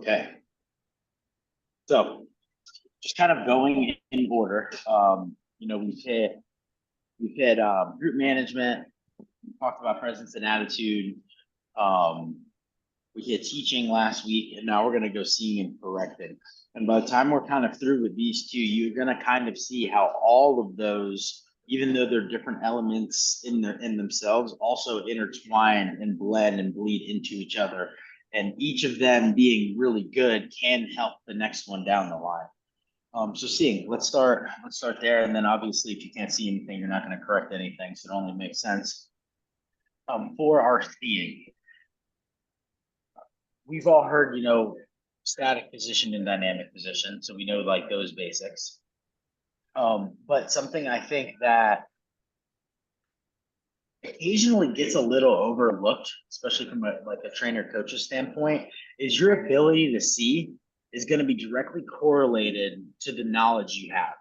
Okay, so just kind of going in order. We've hit group management. We talked about presence and attitude. Um, we hit teaching last week, and now we're going to go seeing and correcting. And by the time we're kind of through with these two, you're going to kind of see how all of those, even though they're different elements in themselves, also intertwine and blend and bleed into each other. And each of them being really good can help the next one down the line. So seeing, let's start there. And then obviously if you can't see anything, you're not going to correct anything. So it only makes sense. For our seeing, we've all heard, static position and dynamic position. So we know like those basics. But something I think that occasionally gets a little overlooked, especially from a trainer coach's standpoint, is your ability to see is going to be directly correlated to the knowledge you have.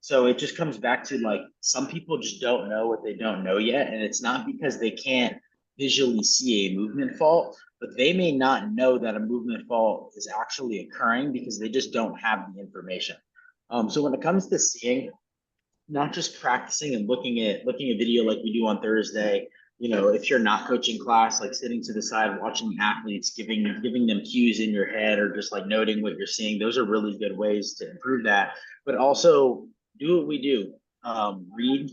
So it just comes back to like some people just don't know what they don't know yet, and it's not because they can't visually see a movement fault, but they may not know that a movement fault is actually occurring because they just don't have the information. So when it comes to seeing, not just practicing and looking at video like we do on Thursday, if you're not coaching class, like sitting to the side, watching athletes, giving them cues in your head, or just like noting what you're seeing, those are really good ways to improve that. But also do what we do. Read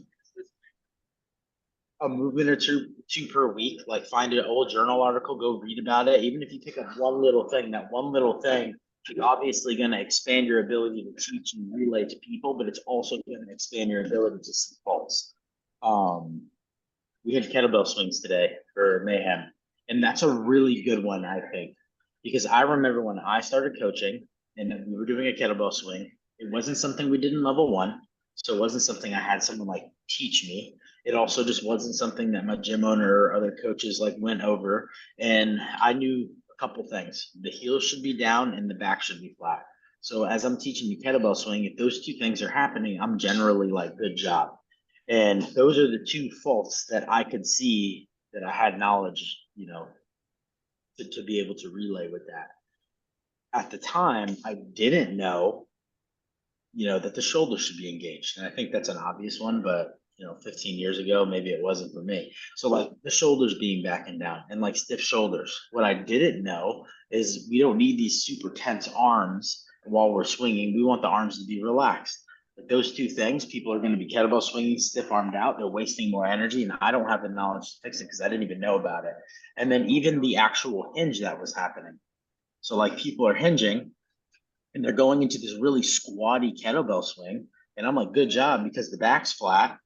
a movement or two per week, like find an old journal article, go read about it. Even if you pick up one little thing, that one little thing is obviously going to expand your ability to teach and relay to people, but it's also going to expand your ability to see faults. We had kettlebell swings today for Mayhem, and that's a really good one, I think, because I remember when I started coaching and we were doing a kettlebell swing, it wasn't something we did in level one. So it wasn't something I had someone like teach me. It also just wasn't something that my gym owner or other coaches like went over. And I knew a couple things. The heels should be down and the back should be flat. So as I'm teaching the kettlebell swing, if those two things are happening, I'm generally like, good job. And those are the two faults that I could see that I had knowledge, to be able to relay with that. At the time, I didn't know, that the shoulder should be engaged. And I think that's an obvious one, but 15 years ago, maybe it wasn't for me. So like the shoulders being back and down and like stiff shoulders. What I didn't know is we don't need these super tense arms while we're swinging. We want the arms to be relaxed. But those two things, people are going to be kettlebell swinging, stiff armed out. They're wasting more energy, and I don't have the knowledge to fix it because I didn't even know about it. And then even the actual hinge that was happening. So like people are hinging and they're going into this really squatty kettlebell swing. And I'm like, good job, because the back's flat.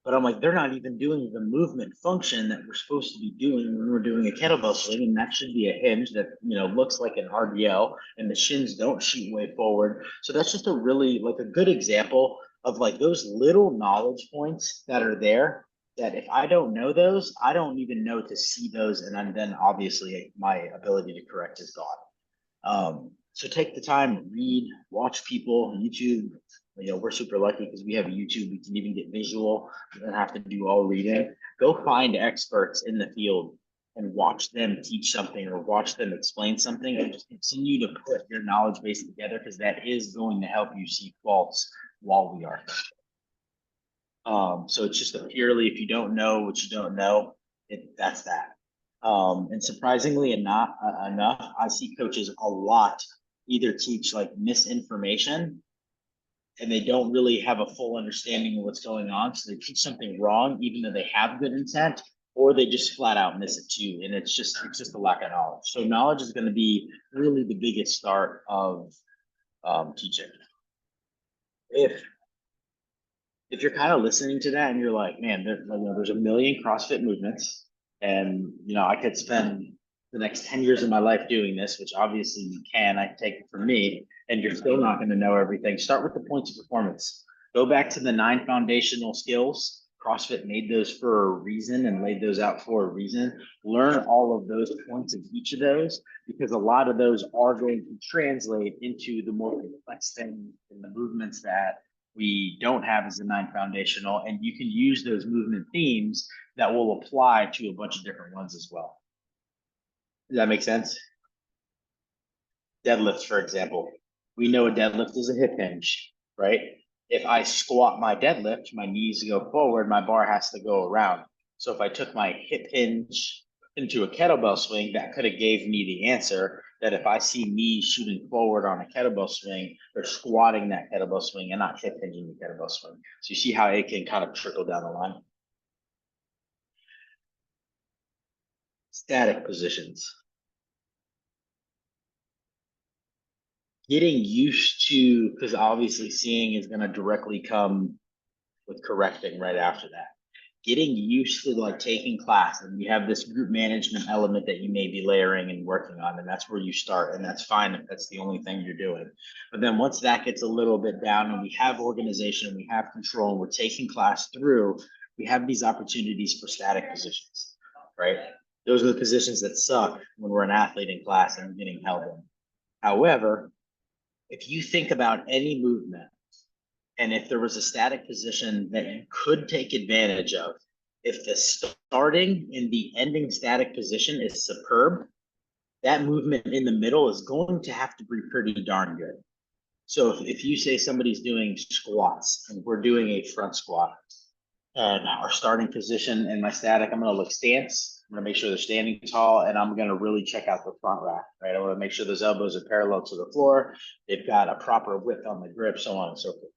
But I'm like, they're not even doing the movement function that we're supposed to be doing when we're doing a kettlebell swing. And that should be a hinge that, looks like an RDL, and the shins don't shoot way forward. So that's just a really like a good example of like those little knowledge points that are there that if I don't know those, I don't even know to see those. And then obviously my ability to correct is gone. So take the time, read, watch people, YouTube. We're super lucky because we have YouTube. We can even get visual. You don't have to do all reading. Go find experts in the field and watch them teach something or watch them explain something, and just continue to put your knowledge base together, because that is going to help you see faults while we are. So it's just purely, if you don't know what you don't know, that's that. And surprisingly enough, I see coaches a lot either teach like misinformation and they don't really have a full understanding of what's going on. So they teach something wrong, even though they have good intent, or they just flat out miss it too. And it's just a lack of knowledge. So knowledge is going to be really the biggest start of teaching. If you're kind of listening to that and you're like, man, there's a million CrossFit movements, and I could spend the next 10 years of my life doing this, which obviously you can, I take it from me, and you're still not going to know everything. Start with the points of performance. Go back to the 9 foundational skills. CrossFit made those for a reason and laid those out for a reason. Learn all of those points of each of those, because a lot of those are going to translate into the more complex things and the movements that we don't have as a 9 foundational, and you can use those movement themes that will apply to a bunch of different ones as well. Does that make sense? deadlifts, for example. We know a deadlift is a hip hinge, right? If I squat my deadlift, my knees go forward, my bar has to go around. So if I took my hip hinge into a kettlebell swing, that could have gave me the answer that if I see knees shooting forward on a kettlebell swing, they're squatting that kettlebell swing and not hip hinging the kettlebell swing. So you see how it can kind of trickle down the line. Static positions. Getting used to, because obviously seeing is going to directly come with correcting right after that. Getting used to like taking class, and you have this group management element that you may be layering and working on, and that's where you start, and that's fine if that's the only thing you're doing. But then once that gets a little bit down and we have organization, we have control, and we're taking class through, we have these opportunities for static positions, right? Those are the positions that suck when we're an athlete in class and getting held in. However, if you think about any movement, and if there was a static position that you could take advantage of, if the starting and the ending static position is superb, that movement in the middle is going to have to be pretty darn good. So if you say somebody's doing squats and we're doing a front squat, and our starting position and my static, I'm going to look stance. I'm going to make sure they're standing tall, and I'm going to really check out the front rack, right? I want to make sure those elbows are parallel to the floor. They've got a proper width on the grip, so on and so forth.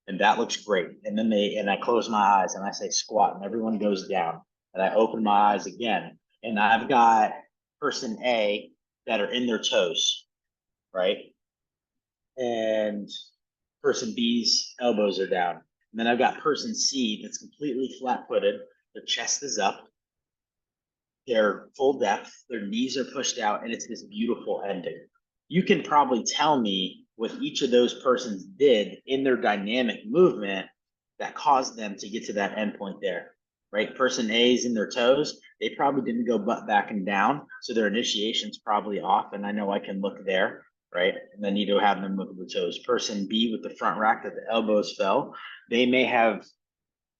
And that looks great. And then I close my eyes and I say squat, and everyone goes down. And I open my eyes again, and I've got person A that are in their toes, right? And person B's elbows are down. And then I've got person C that's completely flat-footed. Their chest is up. They're full depth. Their knees are pushed out, and it's this beautiful ending. You can probably tell me what each of those persons did in their dynamic movement that caused them to get to that endpoint there, right? Person A is in their toes. They probably didn't go butt back and down, so their initiation's probably off, and I know I can look there, right? And then need to have them look at the toes. Person B with the front rack that the elbows fell, they may have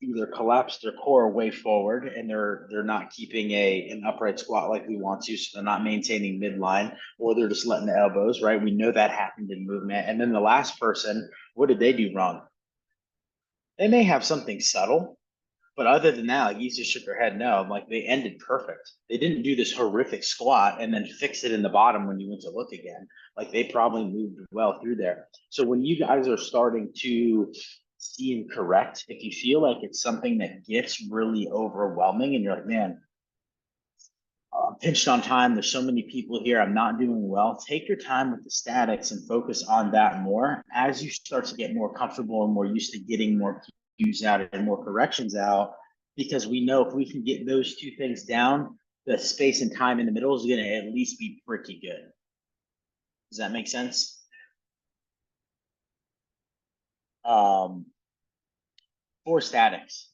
either collapsed their core way forward and they're not keeping an upright squat like we want to, so they're not maintaining midline, or they're just letting the elbows, right? We know that happened in movement. And then the last person, what did they do wrong? They may have something subtle, but other than that, like you just shook your head no. I'm like, they ended perfect. They didn't do this horrific squat and then fix it in the bottom when you went to look again. Like they probably moved well through there. So when you guys are starting to see and correct, if you feel like it's something that gets really overwhelming and you're like, man, I'm pinched on time, there's so many people here, I'm not doing well, take your time with the statics and focus on that more as you start to get more comfortable and more used to getting more cues out and more corrections out, because we know if we can get those two things down, the space and time in the middle is going to at least be pretty good. Does that make sense? For statics,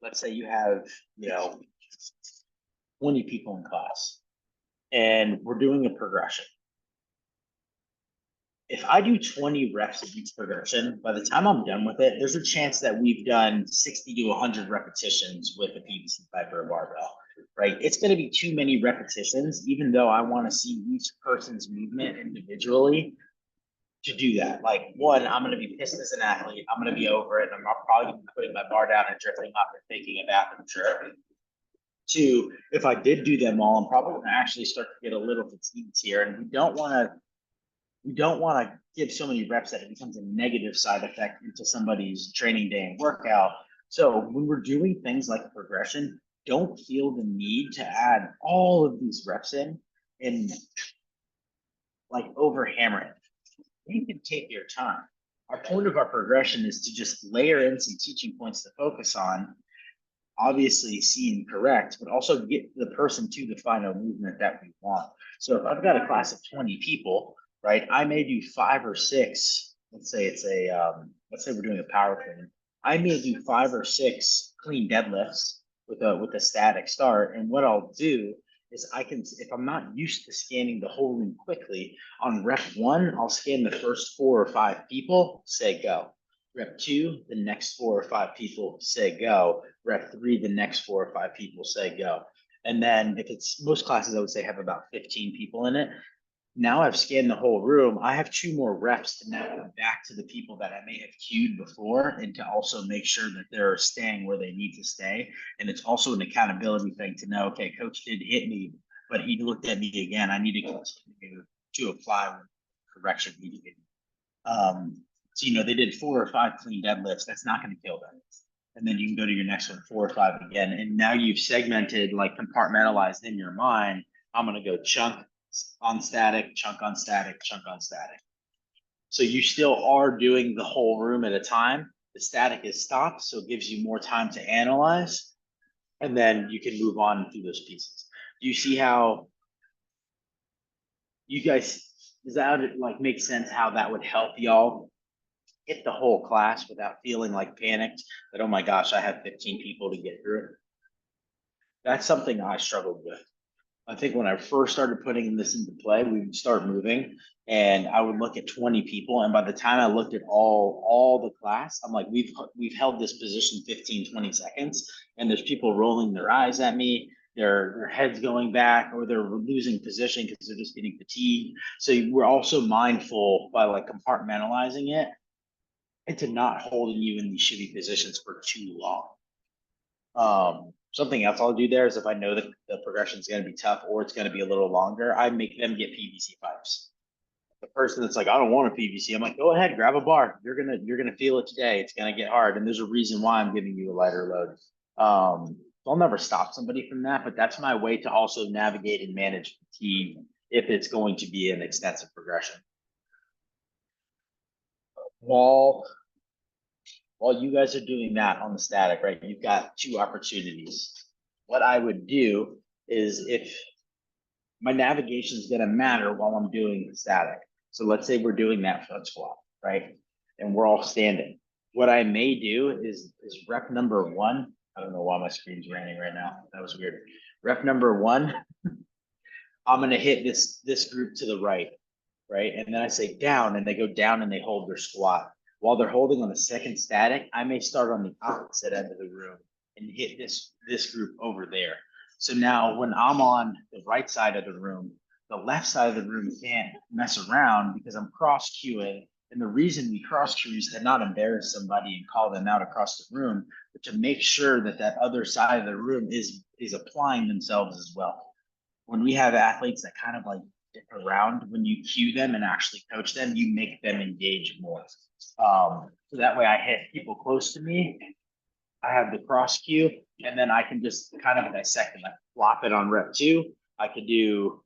let's say you have, 20 people in class and we're doing a progression. If I do 20 reps of each progression, by the time I'm done with it, there's a chance that we've done 60 to 100 repetitions with a PVC pipe or a barbell, right? It's going to be too many repetitions, even though I want to see each person's movement individually to do that. Like, one, I'm going to be pissed as an athlete. I'm going to be over it. And I'm probably going to be putting my bar down and drifting up and taking a bathroom trip. Two, if I did do them all, I'm probably going to actually start to get a little fatigued here. And we don't want to give so many reps that it becomes a negative side effect into somebody's training day and workout. So when we're doing things like a progression, don't feel the need to add all of these reps in and like overhammer it. You can take your time. Our point of our progression is to just layer in some teaching points to focus on, obviously see and correct, but also get the person to the final movement that we want. So if I've got a class of 20 people, right, I may do 5 or 6. Let's say we're doing a power clean. I may do 5 or 6 clean deadlifts with a static start. And what I'll do is if I'm not used to scanning the whole room quickly, on rep 1, I'll scan the first 4 or 5 people, say go. Rep 2, the next 4 or 5 people, say go. Rep 3, the next 4 or 5 people, say go. And then if it's most classes, I would say have about 15 people in it. Now I've scanned the whole room. I have 2 more reps to now go back to the people that I may have cued before and to also make sure that they're staying where they need to stay. And it's also an accountability thing to know, okay, coach did hit me, but he looked at me again. I need to continue to apply correction needed. So, they did 4 or 5 clean deadlifts. That's not going to kill them. And then you can go to your next one, 4 or 5 again. And now you've segmented, like compartmentalized in your mind. I'm going to go chunk on static, chunk on static, chunk on static. So you still are doing the whole room at a time. The static is stopped, so it gives you more time to analyze. And then you can move on through those pieces. Do you see how you guys, does that like make sense how that would help y'all hit the whole class without feeling like panicked that, oh my gosh, I have 15 people to get through it? That's something I struggled with. I think when I first started putting this into play, we would start moving and I would look at 20 people. And by the time I looked at all the class, I'm like, we've held this position 15, 20 seconds. And there's people rolling their eyes at me. Their heads going back, or they're losing position because they're just getting fatigued. So we're also mindful by like compartmentalizing it into not holding you in these shitty positions for too long. Something else I'll do there is if I know that the progression is going to be tough or it's going to be a little longer, I make them get PVC pipes. The person that's like, I don't want a PVC, I'm like, go ahead, grab a bar. You're gonna feel it today. It's gonna get hard, and there's a reason why I'm giving you a lighter load. I'll never stop somebody from that, but that's my way to also navigate and manage fatigue if it's going to be an extensive progression. While you guys are doing that on the static, right, you've got 2 opportunities. What I would do is, if my navigation is going to matter while I'm doing the static. So let's say we're doing that front squat, right? And we're all standing. What I may do is rep number 1. I don't know why my screen's raining right now. That was weird. Rep number 1, I'm going to hit this group to the right, right? And then I say down, and they go down and they hold their squat. While they're holding on the second static, I may start on the opposite end of the room and hit this group over there. So now when I'm on the right side of the room, the left side of the room can't mess around because I'm cross cueing. And the reason we cross cue is to not embarrass somebody and call them out across the room, but to make sure that that other side of the room is applying themselves as well. When we have athletes that kind of like dip around, when you cue them and actually coach them, you make them engage more. So that way I hit people close to me. I have the cross cue, and then I can just kind of dissect and flop it on rep 2. I could do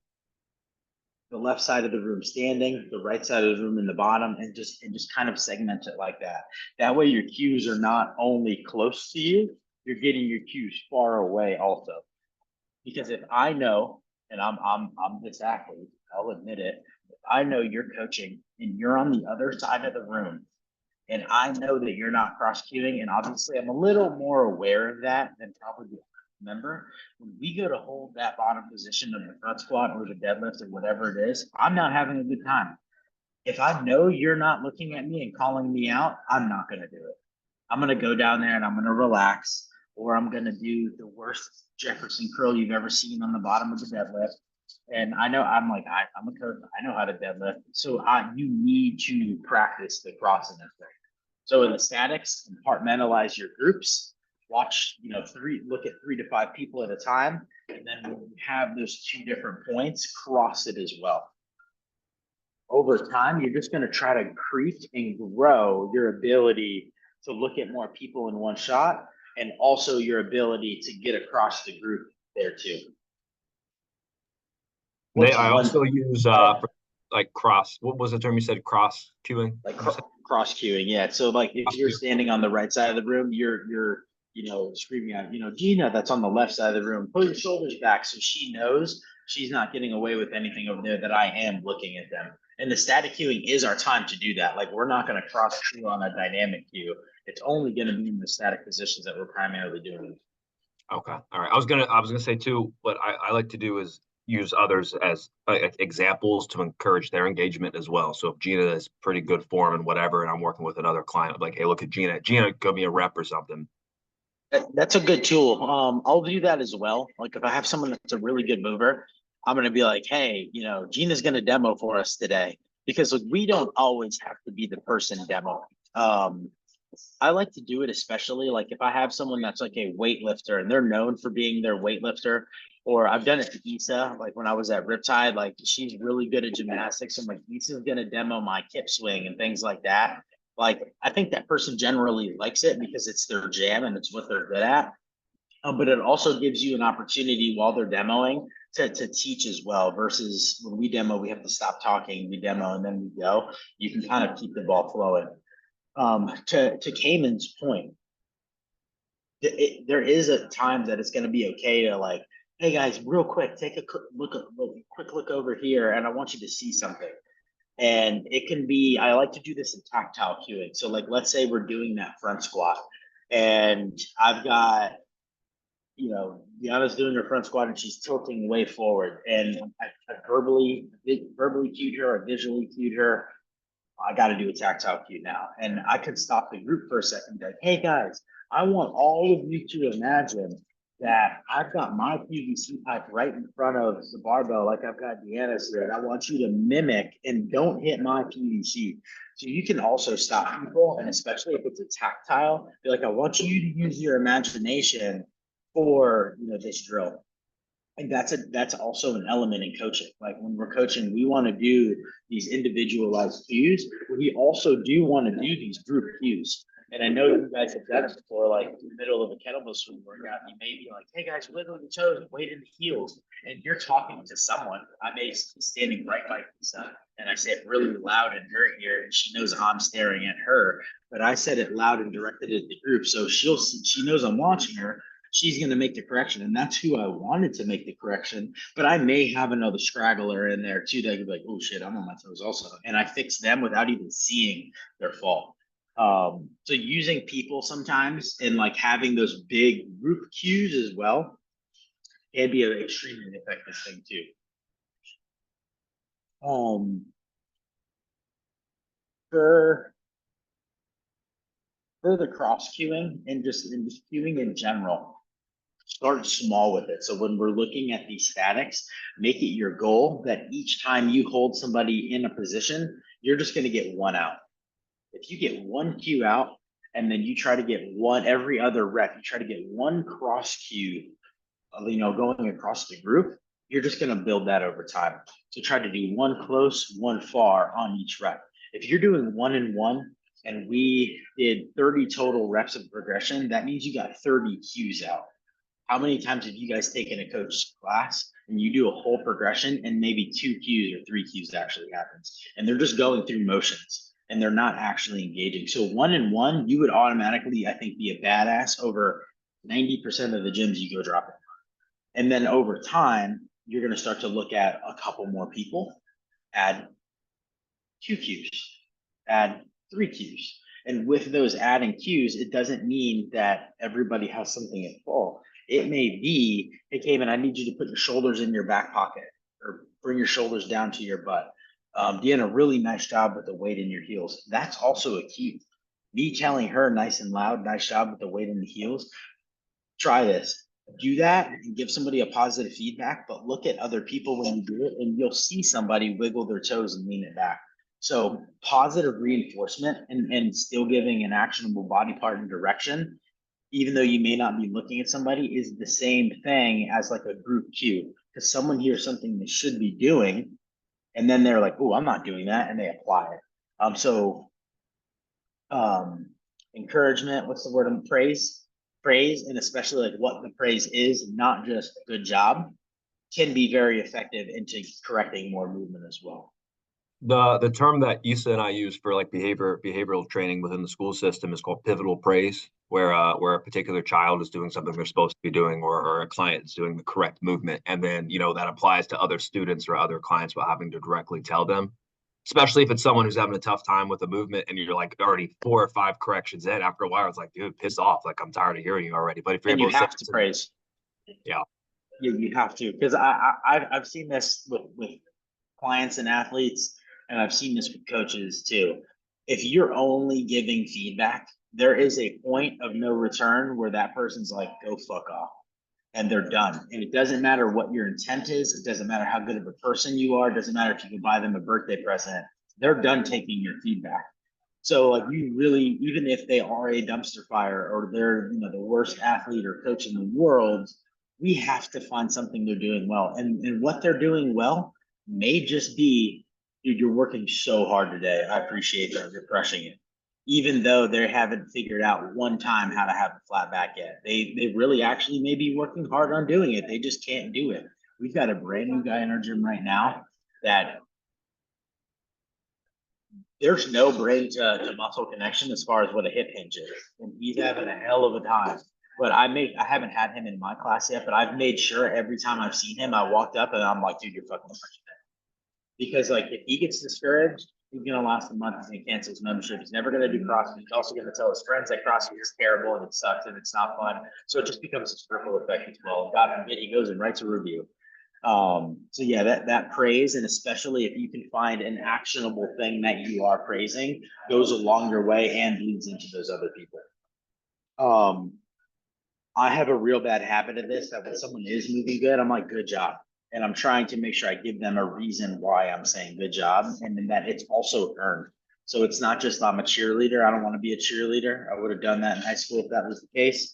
the left side of the room standing, the right side of the room in the bottom, and just kind of segment it like that. That way your cues are not only close to you, you're getting your cues far away also. Because if I know, and I'm this athlete, I'll admit it, if I know you're coaching and you're on the other side of the room, and I know that you're not cross cueing, and obviously I'm a little more aware of that than probably the member. When we go to hold that bottom position of the front squat or the deadlift or whatever it is, I'm not having a good time. If I know you're not looking at me and calling me out, I'm not going to do it. I'm going to go down there and I'm going to relax, or I'm going to do the worst Jefferson curl you've ever seen on the bottom of the deadlift. And I know I'm a coach. I know how to deadlift. So you need to practice the crossing thing. So in the statics, compartmentalize your groups. Watch, look at 3 to 5 people at a time. And then when you have those 2 different points, cross it as well. Over time, you're just going to try to creep and grow your ability to look at more people in one shot, and also your ability to get across the group there too. I also use for like cross. What was the term you said? Cross cueing. Like cross cueing, yeah. So like if you're standing on the right side of the room, you're screaming out, Gina, that's on the left side of the room, pull your shoulders back, so she knows she's not getting away with anything over there, that I am looking at them. And the static cueing is our time to do that. Like, we're not going to cross cue on a dynamic cue. It's only going to be in the static positions that we're primarily doing. Okay. All right. I was gonna say too, what I like to do is use others as examples to encourage their engagement as well. So if Gina is pretty good form and whatever, and I'm working with another client, I'm like, hey, look at Gina, give me a rep or something. That's a good tool. I'll do that as well. Like if I have someone that's a really good mover, I'm going to be like, hey, Gina's going to demo for us today, because like, we don't always have to be the person demo. I like to do it, especially like if I have someone that's like a weightlifter and they're known for being their weightlifter, or I've done it to Issa, like when I was at Riptide, like she's really good at gymnastics. I'm like, Issa's gonna demo my kip swing and things like that. Like I think that person generally likes it because it's their jam and it's what they're good at. But it also gives you an opportunity while they're demoing to teach as well, versus when we demo, we have to stop talking, we demo, and then we go. You can kind of keep the ball flowing. To Cayman's point, there is a time that it's going to be okay to like, hey guys, real quick, take a quick look over here, and I want you to see something. And it can be, I like to do this in tactile cueing. So like, let's say we're doing that front squat, and I've got, Deanna's doing her front squat and she's tilting way forward, and I verbally cued her or visually cued her. I got to do a tactile cue now. And I could stop the group for a second, like, hey guys, I want all of you to imagine that I've got my PVC pipe right in front of the barbell, like I've got Deanna's here, and I want you to mimic and don't hit my PVC. So you can also stop people, and especially if it's a tactile, be like, I want you to use your imagination for this drill. And that's also an element in coaching. Like when we're coaching, we want to do these individualized cues, but we also do want to do these group cues. And I know you guys have done it before, like in the middle of a kettlebell swing workout, you may be like, hey guys, wiggle the toes, weight in the heels. And you're talking to someone. I may be standing right by Lisa, and I say it really loud in her ear, and she knows I'm staring at her. But I said it loud and directed at the group. So she knows I'm watching her. She's going to make the correction, and that's who I wanted to make the correction. But I may have another scraggler in there too that could be like, oh shit, I'm on my toes also, and I fix them without even seeing their fall. So using people sometimes and like having those big group cues as well can be an extremely effective thing too. For the cross cueing and just cueing in general, start small with it. So when we're looking at these statics, make it your goal that each time you hold somebody in a position, you're just going to get one out. If you get one cue out, and then you try to get one every other rep, you try to get one cross cue, going across the group, you're just going to build that over time. So try to do one close, one far on each rep. If you're doing 1 and 1, and we did 30 total reps of progression, that means you got 30 cues out. How many times have you guys taken a coach's class and you do a whole progression and maybe 2 cues or 3 cues actually happens, and they're just going through motions and they're not actually engaging? So 1 and 1, you would automatically, I think, be a badass over 90% of the gyms you go drop in. And then over time, you're going to start to look at a couple more people, add 2 cues, add 3 cues. And with those adding cues, it doesn't mean that everybody has something at full. It may be, hey, Cayman, I need you to put your shoulders in your back pocket or bring your shoulders down to your butt. Deanna, really nice job with the weight in your heels. That's also a cue. Me telling her nice and loud, nice job with the weight in the heels. Try this. Do that and give somebody a positive feedback, but look at other people when you do it, and you'll see somebody wiggle their toes and lean it back. So positive reinforcement and still giving an actionable body part and direction, even though you may not be looking at somebody, is the same thing as like a group cue, because someone hears something they should be doing, and then they're like, oh, I'm not doing that, and they apply it. Encouragement, what's the word? Praise, and especially like what the praise is, not just good job, can be very effective into correcting more movement as well. The term that Issa and I use for like behavioral training within the school system is called pivotal praise, where a particular child is doing something they're supposed to be doing, or a client is doing the correct movement, and then that applies to other students or other clients without having to directly tell them. Especially if it's someone who's having a tough time with a movement and you're like already 4 or 5 corrections in. After a while, it's like, dude, piss off. Like, I'm tired of hearing you already. But if you're able you have to praise, yeah, you have to, because I've seen this with clients and athletes, and I've seen this with coaches too. If you're only giving feedback, there is a point of no return where that person's like, go fuck off. and they're done. And it doesn't matter what your intent is. It doesn't matter how good of a person you are. It doesn't matter if you can buy them a birthday present. They're done taking your feedback. So like you really, even if they are a dumpster fire or they're, you know, the worst athlete or coach in the world, we have to find something they're doing well. And what they're doing well may just be, dude, you're working so hard today. I appreciate that. You're crushing it. Even though they haven't figured out one time how to have a flat back yet. They really actually may be working hard on doing it. They just can't do it. We've got a brand new guy in our gym right now that there's no brain to muscle connection as far as what a hip hinge is. And he's having a hell of a time. But I haven't had him in my class yet, but I've made sure every time I've seen him, I walked up and I'm like, dude, you're fucking crushing it. Because like if he gets discouraged, he's gonna last a month and cancel his membership. He's never gonna do CrossFit. He's also gonna tell his friends that CrossFit is terrible and it sucks and it's not fun. So it just becomes a circle effect as well. God forbid he goes and writes a review. So yeah, that praise, and especially if you can find an actionable thing that you are praising, goes a longer way and leads into those other people. I have a real bad habit of this, that when someone is moving good, I'm like, good job. And I'm trying to make sure I give them a reason why I'm saying good job, and then that it's also earned. So it's not just I'm a cheerleader. I don't want to be a cheerleader. I would have done that in high school if that was the case.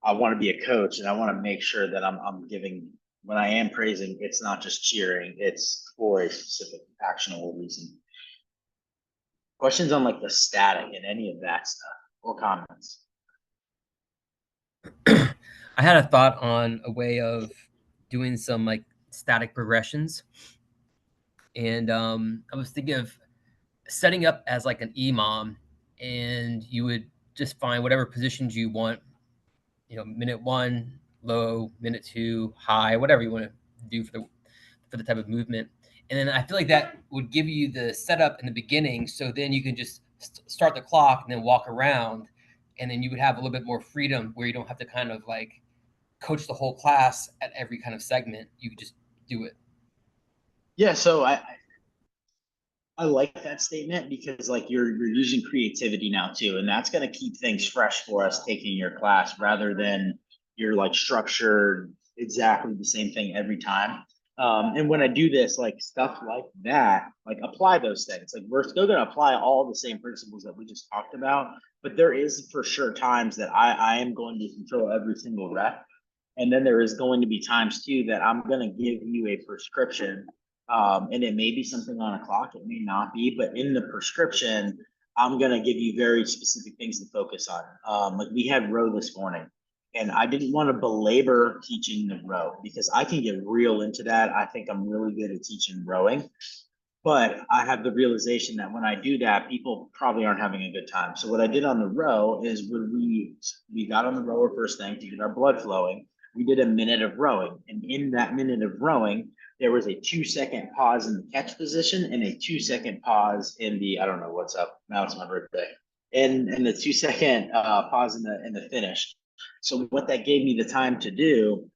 I want to be a coach, and I want to make sure that I'm giving, when I am praising, it's not just cheering, it's for a specific actionable reason. Questions on like the static and any of that stuff, or comments? I had a thought on a way of doing some like static progressions. And I was thinking of setting up as like an EMOM, and you would just find whatever positions you want, you know, minute one, low, minute two, high, whatever you want to do for the type of movement. And then I feel like that would give you the setup in the beginning. So then you can just start the clock and then walk around. And then you would have a little bit more freedom where you don't have to kind of like coach the whole class at every kind of segment. You could just do it. Yeah, so I like that statement because like you're using creativity now too, and that's going to keep things fresh for us taking your class rather than you're like structured exactly the same thing every time. And when I do this, like stuff like that, like apply those things. Like we're still going to apply all the same principles that we just talked about, but there is for sure times that I am going to control every single rep. And then there is going to be times too that I'm going to give you a prescription, and it may be something on a clock, it may not be, but in the prescription, I'm going to give you very specific things to focus on. Like we had row this morning, and I didn't want to belabor teaching the row because I can get real into that. I think I'm really good at teaching rowing, but I have the realization that when I do that, people probably aren't having a good time. So what I did on the row is when we got on the rower first thing to get our blood flowing, we did a minute of rowing. And in that minute of rowing, there was a 2-second pause in the catch position and a 2-second pause in the, I don't know what's up. Now it's my birthday. And the 2-second pause in the finish. So what that gave me the time to do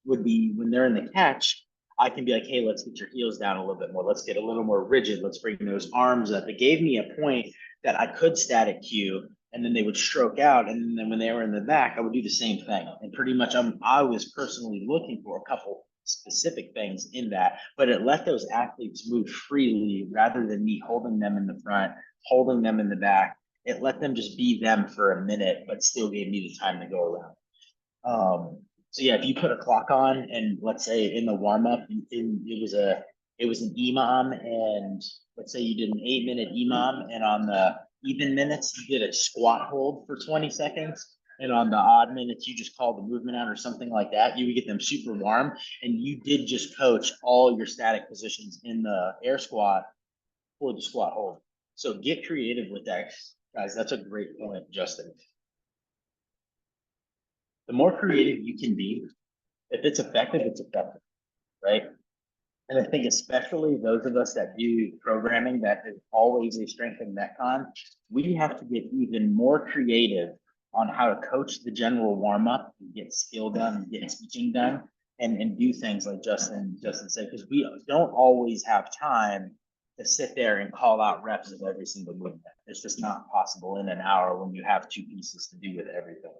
would be when they're in the catch, I can be like, hey, let's get your heels down a little bit more. Let's get a little more rigid. Let's bring those arms up. It gave me a point that I could static cue, and then they would stroke out. And then when they were in the back, I would do the same thing. And pretty much I was personally looking for a couple specific things in that, but it let those athletes move freely rather than me holding them in the front, holding them in the back. It let them just be them for a minute, but still gave me the time to go around. So yeah, if you put a clock on and let's say in the warm up, it was an EMOM, and let's say you did an 8-minute EMOM, and on the even minutes you did a squat hold for 20 seconds, and on the odd minutes you just called the movement out or something like that, you would get them super warm, and you did just coach all your static positions in the air squat or the squat hold. So get creative with that, guys. That's a great point, Justin. The more creative you can be, if it's effective, right? And I think especially those of us that do programming, that is always a strength in Metcon, we have to get even more creative on how to coach the general warm up and get skill done and get teaching done, and do things like Justin said, because we don't always have time to sit there and call out reps of every single movement. It's just not possible in an hour when you have 2 pieces to do with everything.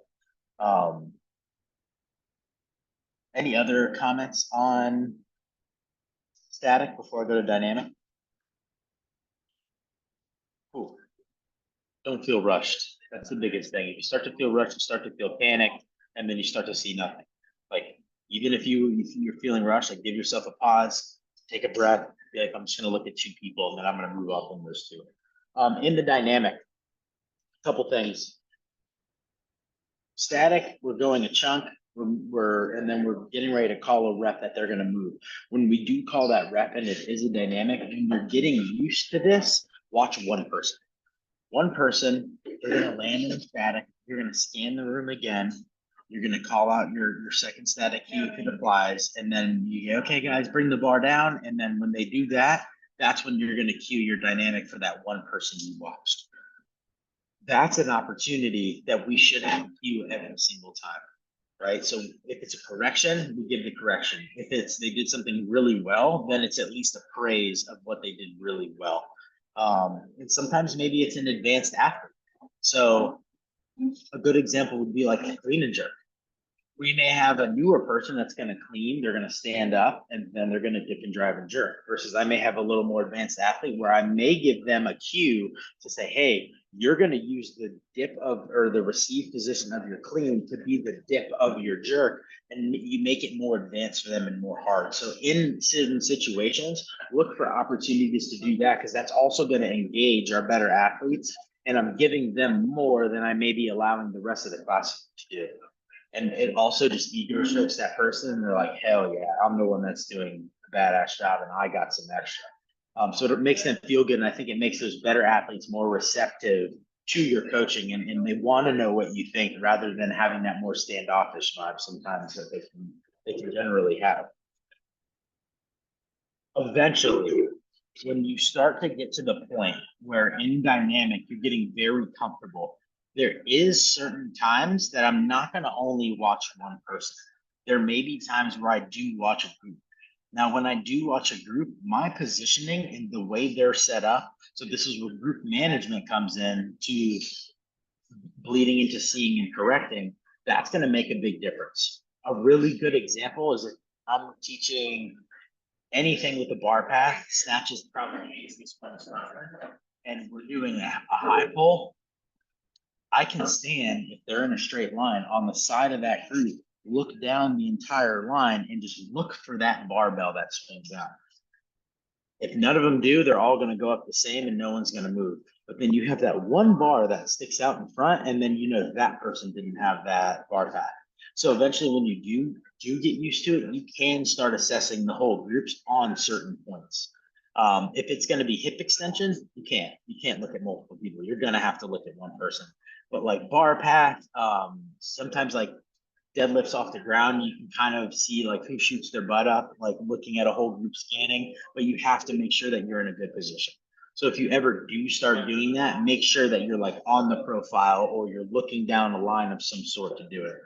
Any other comments on static before I go to dynamic? Cool. Don't feel rushed. That's the biggest thing. If you start to feel rushed, you start to feel panicked, and then you start to see nothing. Like, even if you're feeling rushed, like, give yourself a pause, take a breath, be like, I'm just gonna look at 2 people, and then I'm gonna move up on those 2. In the dynamic, couple things. Static, we're going a chunk, and then we're getting ready to call a rep that they're gonna move. When we do call that rep and it is a dynamic, when you're getting used to this, watch one person. One person, they're gonna land in a static, you're gonna scan the room again, you're gonna call out your second static key if it applies, and then you go, okay, guys, bring the bar down, and then when they do that, that's when you're gonna cue your dynamic for that one person you watched. That's an opportunity that we should have cue every single time, right? So if it's a correction, we give the correction. If they did something really well, then it's at least a praise of what they did really well. And sometimes maybe it's an advanced athlete. So a good example would be like a clean and jerk. We may have a newer person that's going to clean, they're going to stand up, and then they're going to dip and drive and jerk. Versus I may have a little more advanced athlete where I may give them a cue to say, hey, you're going to use the dip of, or the receive position of your clean to be the dip of your jerk, and you make it more advanced for them and more hard. So in certain situations, look for opportunities to do that, because that's also going to engage our better athletes, and I'm giving them more than I may be allowing the rest of the class to do. And it also just ego strokes that person, and they're like, hell yeah, I'm the one that's doing a badass job, and I got some extra. So it makes them feel good, and I think it makes those better athletes more receptive to your coaching, and they want to know what you think rather than having that more standoffish vibe sometimes that they can generally have. Eventually, when you start to get to the point where in dynamic you're getting very comfortable, there is certain times that I'm not going to only watch one person. There may be times where I do watch a group. Now, when I do watch a group, my positioning and the way they're set up, so this is where group management comes in to bleeding into seeing and correcting, that's going to make a big difference. A really good example is if I'm teaching anything with the bar path, snatches probably easiest one, and we're doing a high pull, I can stand, if they're in a straight line, on the side of that group, look down the entire line and just look for that barbell that swings out. If none of them do, they're all going to go up the same and no one's going to move. But then you have that one bar that sticks out in front, and then you know that person didn't have that bar path. So eventually when you do get used to it, you can start assessing the whole groups on certain points. If it's going to be hip extensions, you can't look at multiple people. You're going to have to look at one person. But like bar path, sometimes like deadlifts off the ground, you can kind of see like who shoots their butt up, like looking at a whole group scanning, but you have to make sure that you're in a good position. So if you ever do start doing that, make sure that you're like on the profile or you're looking down a line of some sort to do it.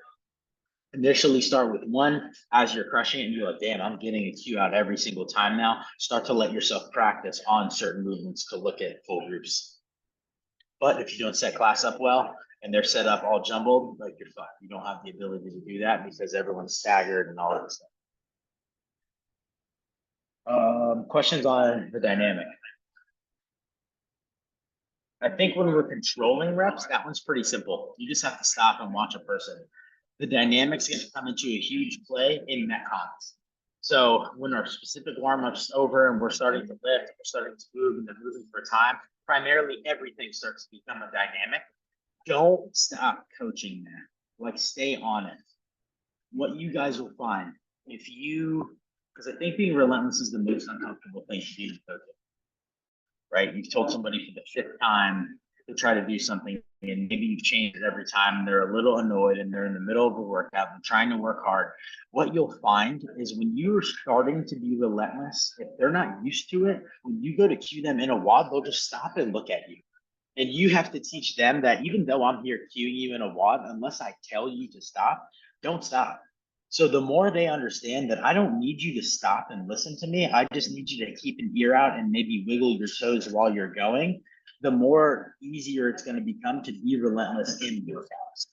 Initially start with one as you're crushing it and you're like, damn, I'm getting a cue out every single time now. Start to let yourself practice on certain movements to look at full groups. But if you don't set class up well and they're set up all jumbled, like you're fucked. You don't have the ability to do that because everyone's staggered and all that stuff. Questions on the dynamic? I think when we're controlling reps, that one's pretty simple. You just have to stop and watch a person. The dynamics going to come into a huge play in metcons. So when our specific warm-up's over and we're starting to lift, we're starting to move and they're moving for time, primarily everything starts to become a dynamic. Don't stop coaching that. Like, stay on it. What you guys will find if you, because I think being relentless is the most uncomfortable thing to do in coaching, right? You've told somebody for the 5th time to try to do something, and maybe you've changed it every time, and they're a little annoyed, and they're in the middle of a workout and trying to work hard. What you'll find is when you're starting to be relentless, if they're not used to it, when you go to cue them in a WOD, they'll just stop and look at you. And you have to teach them that even though I'm here cueing you in a WOD, unless I tell you to stop, don't stop. So the more they understand that I don't need you to stop and listen to me, I just need you to keep an ear out and maybe wiggle your toes while you're going, the more easier it's going to become to be relentless in your class.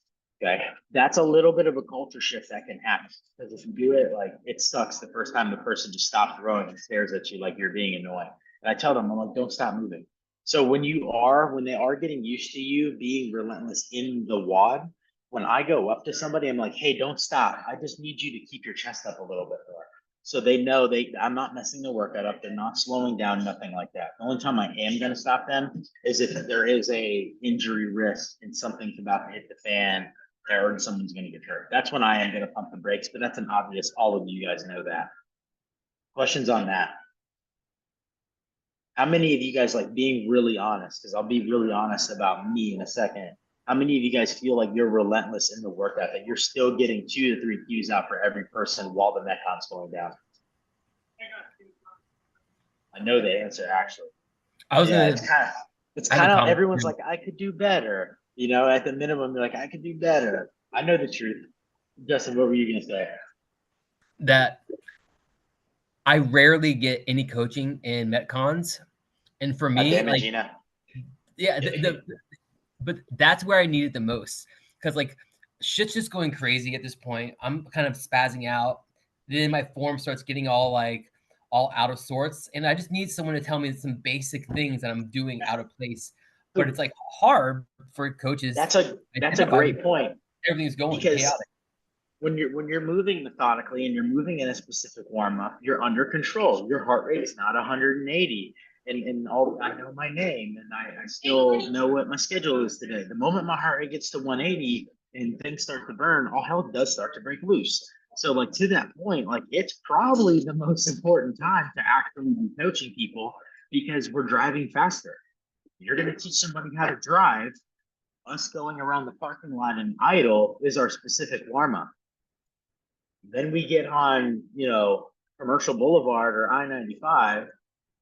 Okay, that's a little bit of a culture shift that can happen, because if you do it, like, it sucks the first time the person just stops throwing and stares at you like you're being annoying. And I tell them, I'm like, don't stop moving. So when they are getting used to you being relentless in the WOD, when I go up to somebody, I'm like, hey, don't stop. I just need you to keep your chest up a little bit more. So they know I'm not messing the workout up. They're not slowing down, nothing like that. The only time I am going to stop them is if there is a injury risk and something's about to hit the fan, or someone's going to get hurt. That's when I am going to pump the brakes, but that's an obvious, all of you guys know that. Questions on that? How many of you guys, like, being really honest, because I'll be really honest about me in a second. How many of you guys feel like you're relentless in the workout, that you're still getting 2 to 3 cues out for every person while the metcon's going down? I know the answer, actually. I was Yeah, gonna it's I have kind a of, comment everyone's too. like, I could do better. You know, at the minimum, they're like, I could do better. I know the truth. Justin, what were you gonna say? That I rarely get any coaching in metcons, and for God me, damn it, like, Gina. yeah, but that's where I need it the most, because like shit's just going crazy at this point. I'm kind of spazzing out. Then my form starts getting all out of sorts, and I just need someone to tell me some basic things that I'm doing out of place. But it's like hard for coaches That's a identify when great point, everything's going because chaotic. when you're moving methodically and you're moving in a specific warm up, you're under control. Your heart rate's not 180, and all, I know my name, and I still know what my schedule is today. The moment my heart rate gets to 180 and things start to burn, all hell does start to break loose. So, like, to that point, like, it's probably the most important time to actually be coaching people, because we're driving faster. You're going to teach somebody how to drive. Us going around the parking lot and idle is our specific warm up. Then we get on, Commercial Boulevard or I-95,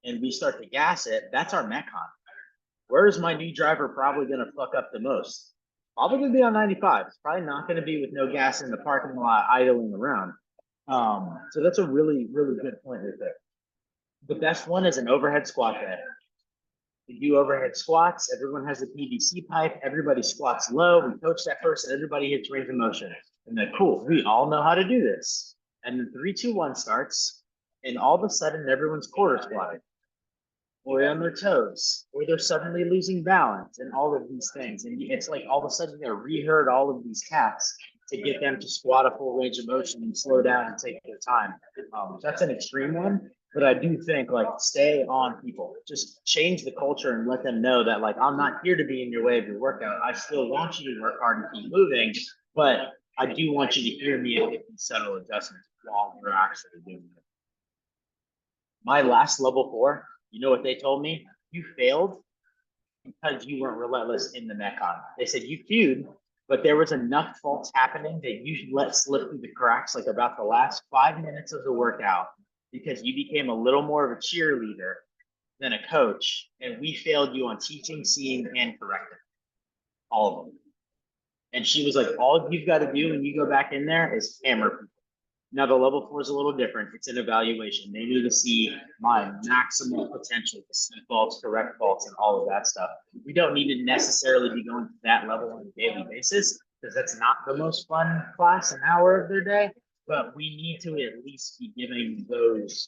and we start to gas it. That's our Metcon. Where's my new driver probably going to fuck up the most? Probably going to be on 95. It's probably not going to be with no gas in the parking lot idling around. So that's a really, really good point right there. The best one is an overhead squat day. We do overhead squats. Everyone has a PVC pipe. Everybody squats low. We coach that person. Everybody hits range of motion. And then, cool, we all know how to do this. And then 3, 2, 1 starts. And all of a sudden, everyone's quarter squatting, or on their toes, or they're suddenly losing balance, and all of these things. And it's like all of a sudden they're reherd all of these cats to get them to squat a full range of motion and slow down and take their time. That's an extreme one, but I do think, like, stay on people. Just change the culture and let them know that, like, I'm not here to be in your way of your workout. I still want you to work hard and keep moving, but I do want you to hear me and make these subtle adjustments while we're actually doing it. My last level 4, you know what they told me? You failed because you weren't relentless in the Metcon. They said you queued, but there was enough faults happening that you let slip through the cracks, like about the last 5 minutes of the workout, because you became a little more of a cheerleader than a coach, and we failed you on teaching, seeing, and correcting. All of them. And she was like, all you've got to do when you go back in there is hammer people. Now, the level 4 is a little different. It's an evaluation. They need to see my maximal potential to see faults, correct faults, and all of that stuff. We don't need to necessarily be going to that level on a daily basis, because that's not the most fun class, an hour of their day. But we need to at least be giving those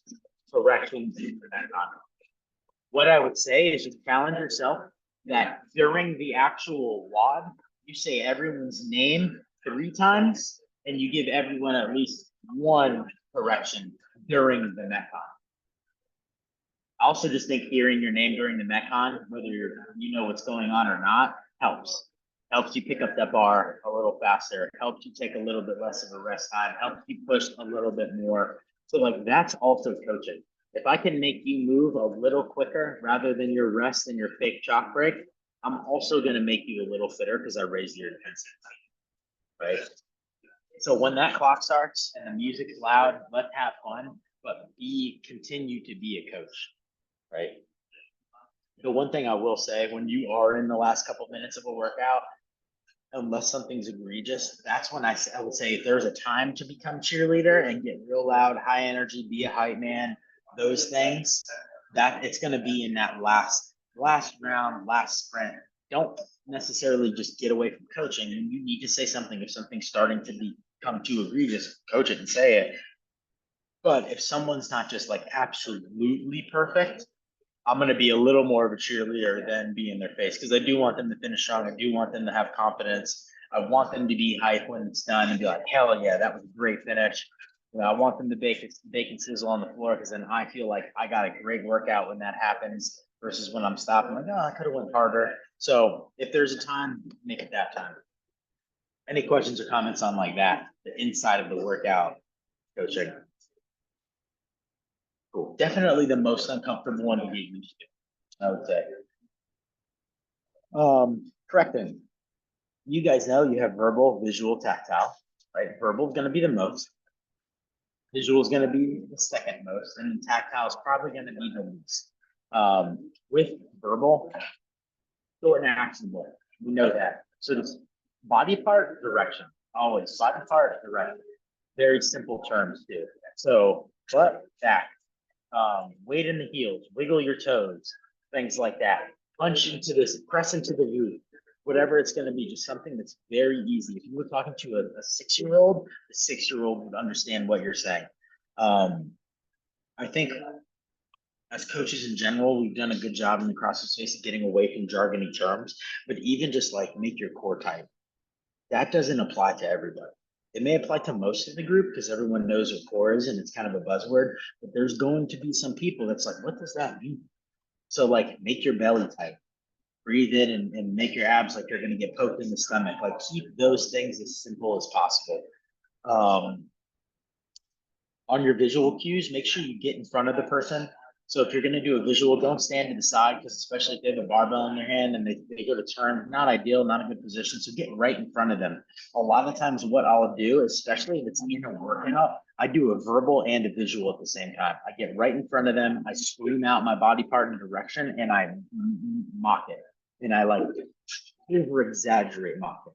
corrections for that time. What I would say is just challenge yourself that during the actual WOD, you say everyone's name 3 times, and you give everyone at least 1 correction during the Metcon. I also just think hearing your name during the Metcon, whether you know what's going on or not, helps. Helps you pick up that bar a little faster. Helps you take a little bit less of a rest time. Helps you push a little bit more. So, like, that's also coaching. If I can make you move a little quicker rather than your rest and your fake chalk break, I'm also going to make you a little fitter because I raised your intensity, right? So when that clock starts and the music's loud, let's have fun, but continue to be a coach, right? The one thing I will say, when you are in the last couple minutes of a workout, unless something's egregious, that's when I would say, if there's a time to become cheerleader and get real loud, high energy, be a hype man, those things, that it's going to be in that last round, last sprint, don't necessarily just get away from coaching. And you need to say something if something's starting to become too egregious, coach it and say it. But if someone's not just like absolutely perfect, I'm going to be a little more of a cheerleader than be in their face, because I do want them to finish strong. I do want them to have confidence. I want them to be hyped when it's done and be like, hell yeah, that was a great finish. You know, I want them to bake and sizzle on the floor, because then I feel like I got a great workout when that happens versus when I'm stopping like, oh, I could have went harder. So if there's a time, make it that time. Any questions or comments on like that, the inside of the workout coaching? Cool. Definitely the most uncomfortable one to get used to, I would say. Correcting. You guys know you have verbal, visual, tactile, right? Verbal is going to be the most. Visual is going to be the second most, and tactile is probably going to be the least. With verbal, short and actionable. We know that. So this body part, direction. Always body part, direction. Very simple terms too. So butt, back, weight in the heels, wiggle your toes, things like that. Punch into this, press into the roof, whatever it's going to be, just something that's very easy. If you were talking to a 6-year-old, the 6-year-old would understand what you're saying. I think as coaches in general, we've done a good job in the CrossFit space of getting away from jargony terms, but even just like make your core tight. That doesn't apply to everybody. It may apply to most of the group because everyone knows what core is and it's kind of a buzzword, but there's going to be some people that's like, what does that mean? So like make your belly tight, breathe in and make your abs like they're going to get poked in the stomach. Like keep those things as simple as possible. On your visual cues, make sure you get in front of the person. So if you're going to do a visual, don't stand to the side, because especially if they have a barbell in their hand and they go to turn, not ideal, not a good position. So get right in front of them. A lot of times what I'll do, especially if it's in a workout, I do a verbal and a visual at the same time. I get right in front of them. I scream out my body part in direction and I mock it. And I like over exaggerate mock it.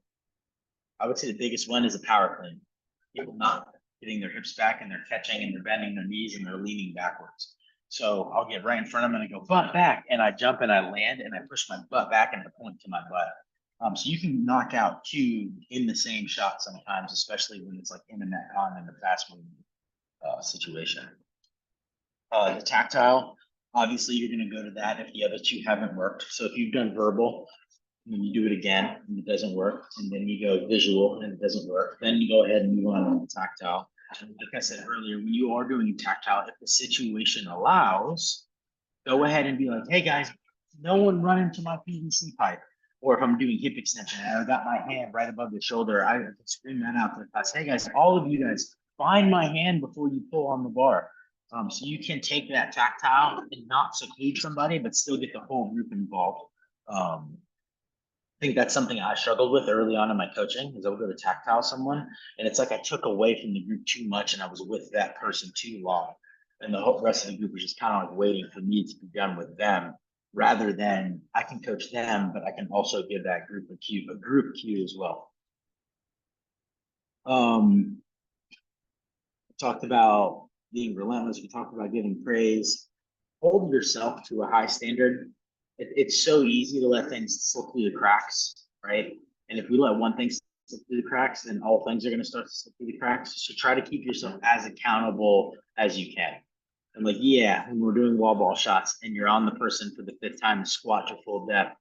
I would say the biggest one is a power clean. People not getting their hips back and they're catching and they're bending their knees and they're leaning backwards. So I'll get right in front of them and I go butt back and I jump and I land and I push my butt back and I point to my butt. So you can knock out two in the same shot sometimes, especially when it's like in a net con in a fast moving situation. The tactile, obviously you're going to go to that if the other two haven't worked. So if you've done verbal, and you do it again and it doesn't work, and then you go visual and it doesn't work, then you go ahead and move on to the tactile. And like I said earlier, when you are doing tactile, if the situation allows, go ahead and be like, hey guys, no one run into my PVC pipe. Or if I'm doing hip extension and I've got my hand right above the shoulder, I can scream that out to the class. Hey guys, all of you guys, find my hand before you pull on the bar. So you can take that tactile and not seclude somebody, but still get the whole group involved. I think that's something I struggled with early on in my coaching, is I would go to tactile someone and it's like I took away from the group too much and I was with that person too long. And the whole rest of the group was just kind of like waiting for me to be done with them, rather than I can coach them, but I can also give that group a group cue as well. Talked about being relentless. We talked about giving praise. Hold yourself to a high standard. It's so easy to let things slip through the cracks, right? And if we let one thing slip through the cracks, then all things are going to start to slip through the cracks. So try to keep yourself as accountable as you can. And like, yeah, when we're doing wall ball shots and you're on the person for the 5th time to squat to full depth,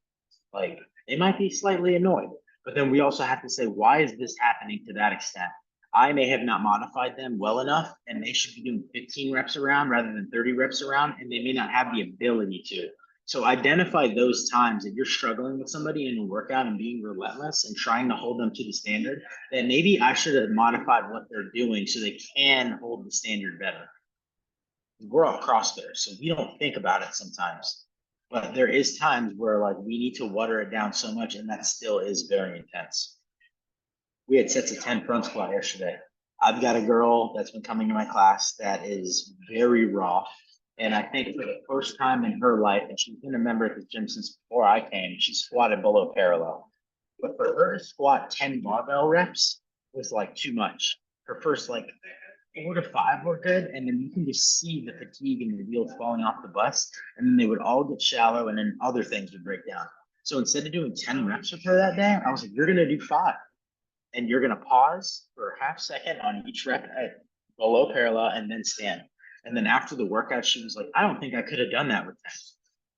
like they might be slightly annoyed. But then we also have to say, why is this happening to that extent? I may have not modified them well enough, and they should be doing 15 reps around rather than 30 reps around, and they may not have the ability to. So identify those times that you're struggling with somebody in a workout and being relentless and trying to hold them to the standard, that maybe I should have modified what they're doing so they can hold the standard better. We're all CrossFitters, so we don't think about it sometimes. But there is times where like we need to water it down so much, and that still is very intense. We had sets of 10 front squat yesterday. I've got a girl that's been coming to my class that is very raw. And I think for the first time in her life, and she's been a member at the gym since before I came, she squatted below parallel. But for her to squat 10 barbell reps was like too much. Her first like 4 to 5 were good, and then you can just see the fatigue and the wheels falling off the bus, and then they would all get shallow, and then other things would break down. So instead of doing 10 reps with her that day, I was like, you're going to do 5. And you're going to pause for a half second on each rep at below parallel and then stand. And then after the workout, she was like, I don't think I could have done that with 10.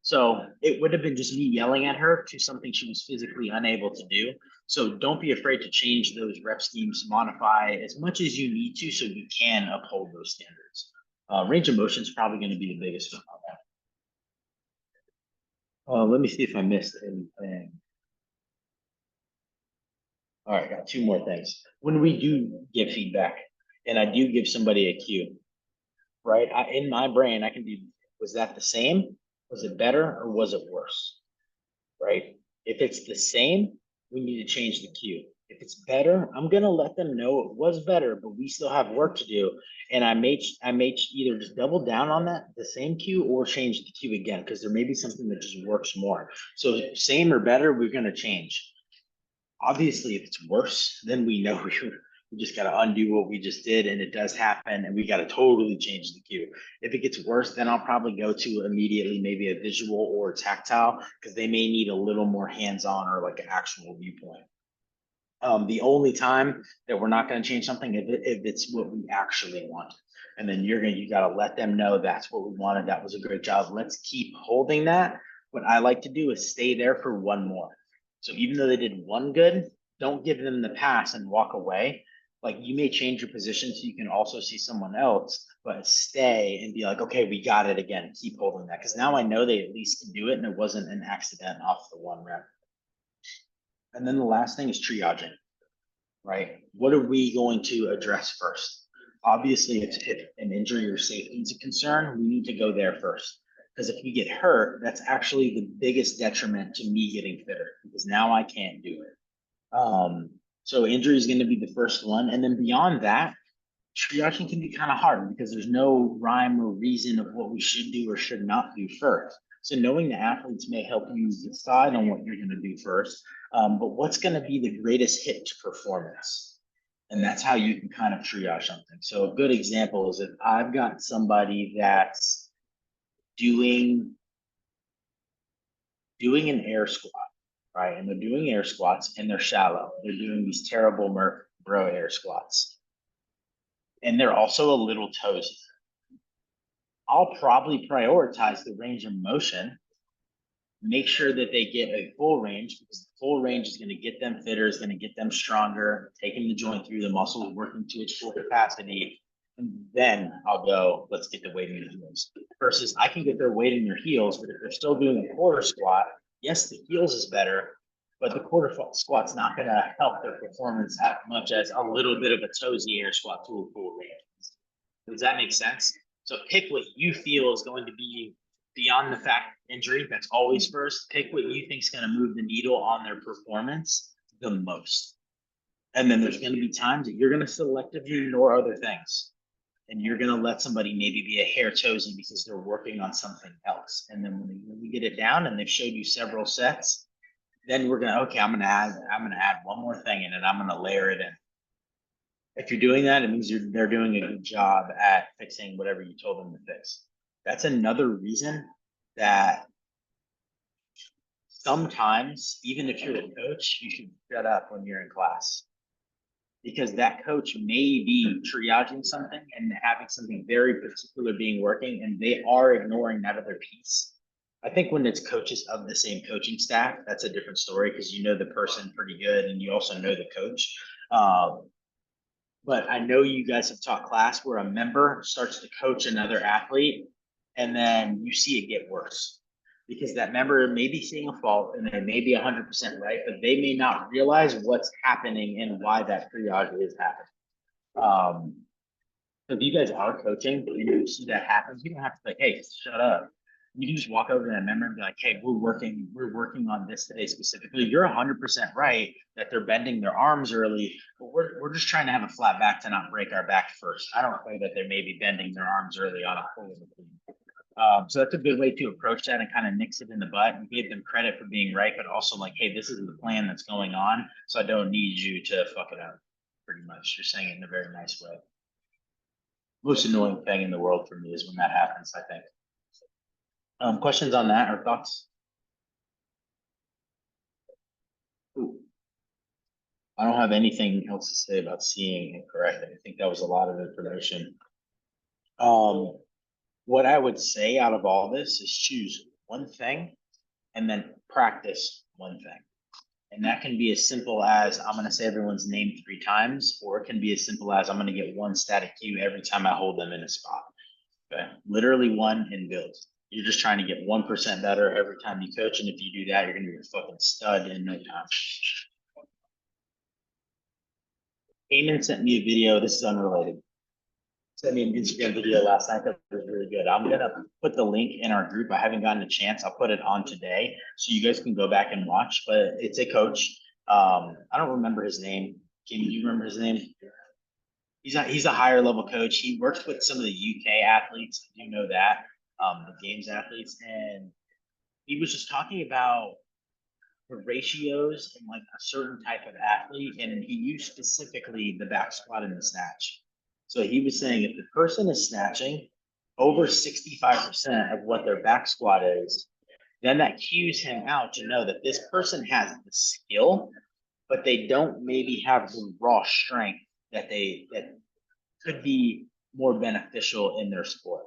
So it would have been just me yelling at her to something she was physically unable to do. So don't be afraid to change those rep schemes, modify as much as you need to so you can uphold those standards. Range of motion is probably going to be the biggest one on that. Let me see if I missed anything. All right, got 2 more things. When we do give feedback and I do give somebody a cue, right? In my brain, I can be, was that the same? Was it better or was it worse? Right? If it's the same, we need to change the cue. If it's better, I'm gonna let them know it was better, but we still have work to do. And I may either just double down on that, the same cue, or change the cue again, because there may be something that just works more. So same or better, we're gonna change. Obviously, if it's worse, then we know we just got to undo what we just did, and it does happen, and we got to totally change the cue. If it gets worse, then I'll probably go to immediately maybe a visual or tactile, because they may need a little more hands-on or like an actual viewpoint. The only time that we're not going to change something if it's what we actually want. And then you got to let them know that's what we wanted. That was a great job. Let's keep holding that. What I like to do is stay there for one more. So even though they did one good, don't give them the pass and walk away. Like you may change your position so you can also see someone else, but stay and be like, okay, we got it again. Keep holding that. Because now I know they at least can do it and it wasn't an accident off the 1 rep. And then the last thing is triaging, right? What are we going to address first? Obviously, if an injury or safety is a concern, we need to go there first. Because if we get hurt, that's actually the biggest detriment to me getting fitter, because now I can't do it. So injury is going to be the first one. And then beyond that, triaging can be kind of hard because there's no rhyme or reason of what we should do or should not do first. So knowing the athletes may help you decide on what you're going to do first, but what's going to be the greatest hit to performance? And that's how you can kind of triage something. So a good example is if I've got somebody that's doing an air squat, right? And they're doing air squats and they're shallow. They're doing these terrible Murph bro air squats. And they're also a little toesy. I'll probably prioritize the range of motion, make sure that they get a full range, because the full range is going to get them fitter, is going to get them stronger, taking the joint through the muscles, working to its full capacity. And then I'll go, let's get the weight in your heels. Versus I can get their weight in their heels, but if they're still doing a quarter squat, yes, the heels is better, but the quarter squat's not going to help their performance as much as a little bit of a toesy air squat to a full range. Does that make sense? So pick what you feel is going to be beyond the fact injury. That's always first. Pick what you think is going to move the needle on their performance the most. And then there's going to be times that you're going to selectively ignore other things. And you're going to let somebody maybe be a hair toesy because they're working on something else. And then when we get it down and they've showed you several sets, then we're going to, okay, I'm going to add one more thing in and I'm going to layer it in. If you're doing that, it means they're doing a good job at fixing whatever you told them to fix. That's another reason that sometimes, even if you're a coach, you should shut up when you're in class. Because that coach may be triaging something and having something very particular being working, and they are ignoring that other piece. I think when it's coaches of the same coaching staff, that's a different story because you know the person pretty good and you also know the coach. But I know you guys have taught class where a member starts to coach another athlete and then you see it get worse because that member may be seeing a fault and they may be 100% right, but they may not realize what's happening and why that triage is happening. So if you guys are coaching and you see that happens, you don't have to say, hey, shut up. You can just walk over to that member and be like, hey, we're working on this today specifically. You're 100% right that they're bending their arms early, but we're just trying to have a flat back to not break our back first. I don't think that they may be bending their arms early on a full clean. So that's a good way to approach that and kind of nix it in the butt and give them credit for being right, but also like, hey, this is the plan that's going on, so I don't need you to fuck it up. Pretty much, you're saying it in a very nice way. Most annoying thing in the world for me is when that happens, I think. Questions on that or thoughts? Cool. I don't have anything else to say about seeing incorrectly. I think that was a lot of information. What I would say out of all this is choose one thing and then practice one thing. And that can be as simple as I'm going to say everyone's name 3 times, or it can be as simple as I'm going to get 1 static cue every time I hold them in a spot. Okay. Literally 1 and build. You're just trying to get 1% better every time you coach. And if you do that, you're going to be a fucking stud in no time. Eamon sent me a video. This is unrelated. Sent me an Instagram video last night that was really good. I'm going to put the link in our group. I haven't gotten a chance. I'll put it on today so you guys can go back and watch, but it's a coach. I don't remember his name. Kim, do you remember his name? He's a higher level coach. He works with some of the UK athletes. I do know that, the games athletes. And he was just talking about the ratios in like a certain type of athlete. And he used specifically the back squat and the snatch. So he was saying if the person is snatching over 65% of what their back squat is, then that cues him out to know that this person has the skill, but they don't maybe have the raw strength that could be more beneficial in their sport.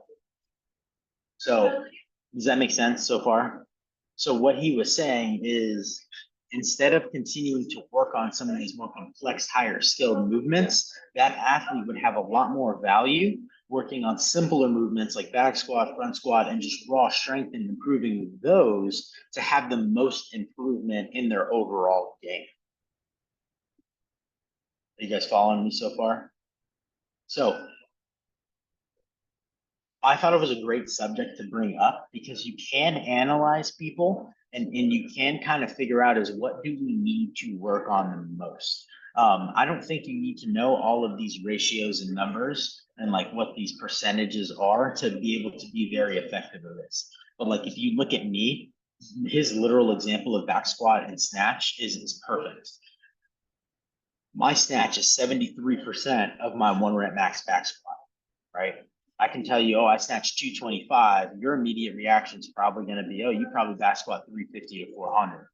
So does that make sense so far? So what he was saying is instead of continuing to work on some of these more complex, higher skilled movements, that athlete would have a lot more value working on simpler movements like back squat, front squat, and just raw strength and improving those to have the most improvement in their overall game. Are you guys following me so far? So I thought it was a great subject to bring up because you can analyze people and you can kind of figure out is what do we need to work on the most. I don't think you need to know all of these ratios and numbers and like what these percentages are to be able to be very effective at this. But like if you look at me, his literal example of back squat and snatch is perfect. My snatch is 73% of my 1 rep max back squat, right? I can tell you, oh, I snatched 225. Your immediate reaction is probably going to be, oh, you probably back squat 350 to 400.